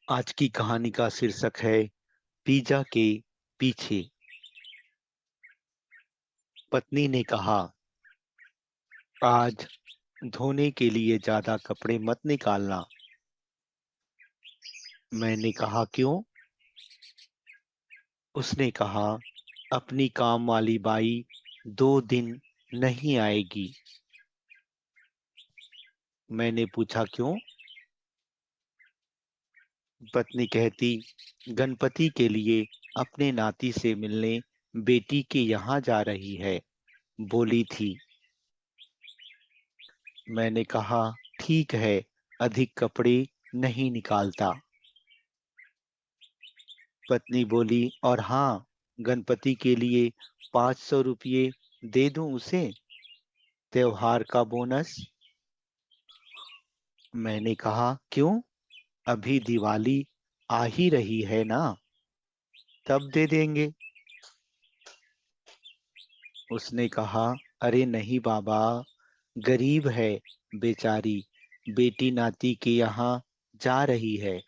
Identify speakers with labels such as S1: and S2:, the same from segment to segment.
S1: आज की कहानी का शीर्षक है पिज्जा के पीछे। पत्नी ने कहा, आज धोने के लिए ज्यादा कपड़े मत निकालना। मैंने कहा, क्यों? उसने कहा, अपनी काम वाली बाई 2 दिन नहीं आएगी। मैंने पूछा, क्यों? पत्नी कहती, गणपति के लिए अपने नाती से मिलने बेटी के यहाँ जा रही है, बोली थी। मैंने कहा, ठीक है, अधिक कपड़े नहीं निकालता। पत्नी बोली, और हाँ, गणपति के लिए 500 रुपये दे दूं उसे, त्योहार का बोनस। मैंने कहा, क्यों? अभी दिवाली आ ही रही है ना, तब दे देंगे। उसने कहा, अरे नहीं बाबा, गरीब है बेचारी, बेटी नाती के यहाँ जा रही है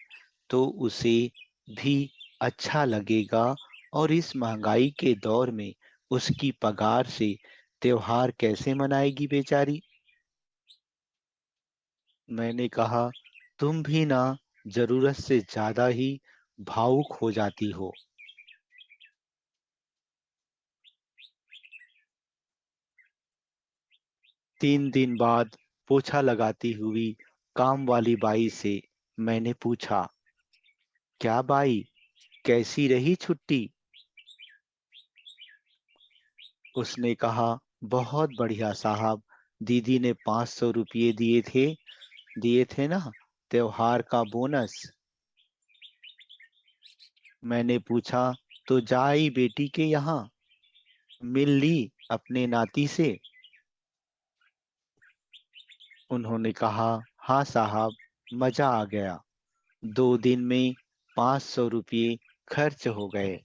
S1: तो उसे भी अच्छा लगेगा, और इस महंगाई के दौर में उसकी पगार से त्योहार कैसे मनाएगी बेचारी। मैंने कहा, तुम भी ना जरूरत से ज्यादा ही भावुक हो जाती हो। 3 दिन बाद पोछा लगाती हुई काम वाली बाई से मैंने पूछा, क्या बाई, कैसी रही छुट्टी? उसने कहा, बहुत बढ़िया साहब, दीदी ने 500 रुपये दिए थे ना, त्योहार का बोनस। मैंने पूछा, तो जा आई बेटी के यहाँ, मिल ली अपने नाती से? उन्होंने कहा, हाँ साहब, मजा आ गया, 2 दिन में 500 रुपये खर्च हो गए।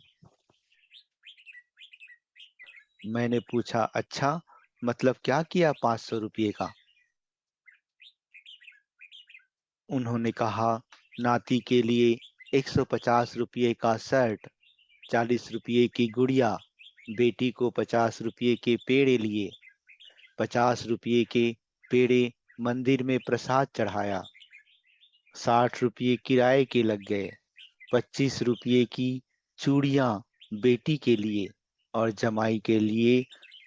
S1: मैंने पूछा, अच्छा, मतलब क्या किया 500 रुपये का? उन्होंने कहा, नाती के लिए 150 रुपये का शर्ट, 40 रुपये की गुड़िया, बेटी को 50 रुपये के पेड़े लिए, 50 रुपये के पेड़े मंदिर में प्रसाद चढ़ाया, 60 रुपये किराए के लग गए, 25 रुपये की चूड़ियां बेटी के लिए, और जमाई के लिए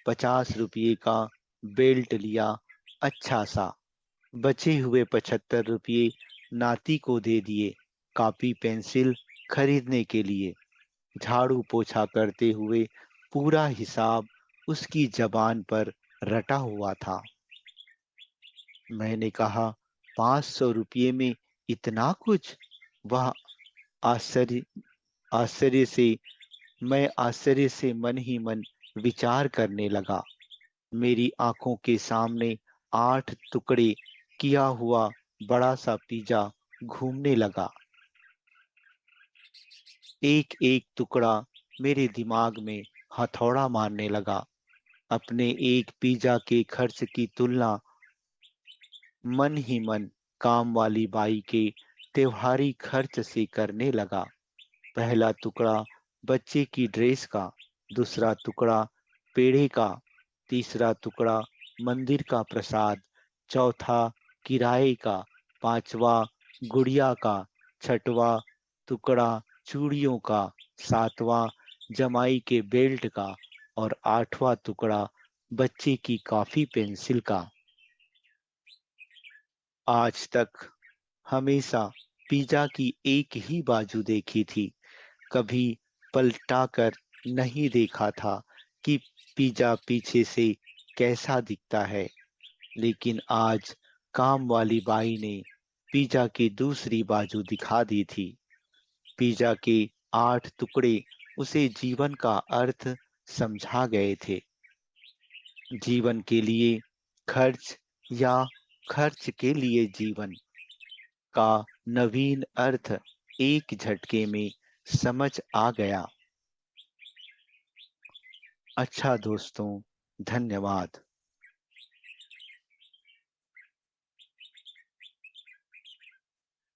S1: 50 रुपये का बेल्ट लिया अच्छा सा। बचे हुए 75 रुपये नाती को दे दिए कॉपी पेंसिल खरीदने के लिए। झाड़ू पोछा करते हुए पूरा हिसाब उसकी जबान पर रटा हुआ था। मैंने कहा, 500 रुपये में इतना कुछ? वह आश्चर्य आश्चर्य से मैं आश्चर्य से मन ही मन विचार करने लगा। मेरी आंखों के सामने 8 टुकड़े किया हुआ बड़ा सा पिज्जा घूमने लगा। एक एक टुकड़ा मेरे दिमाग में हथौड़ा मारने लगा। अपने एक पिज्जा के खर्च की तुलना मन ही मन काम वाली बाई के त्योहारी खर्च से करने लगा। पहला टुकड़ा बच्चे की ड्रेस का, दूसरा टुकड़ा पेड़े का, तीसरा टुकड़ा मंदिर का प्रसाद, चौथा किराए का, पांचवा गुड़िया का, छठवां टुकड़ा चूड़ियों का, सातवां जमाई के बेल्ट का, और आठवां टुकड़ा बच्चे की कॉफी पेंसिल का। आज तक हमेशा पिज्जा की एक ही बाजू देखी थी, कभी पलटाकर नहीं देखा था कि पिज्जा पीछे से कैसा दिखता है। लेकिन आज काम वाली बाई ने पिज्जा की दूसरी बाजू दिखा दी थी। पिज्जा के 8 टुकड़े उसे जीवन का अर्थ समझा गए थे। जीवन के लिए खर्च, या खर्च के लिए जीवन का नवीन अर्थ एक झटके में समझ आ गया। अच्छा दोस्तों, धन्यवाद।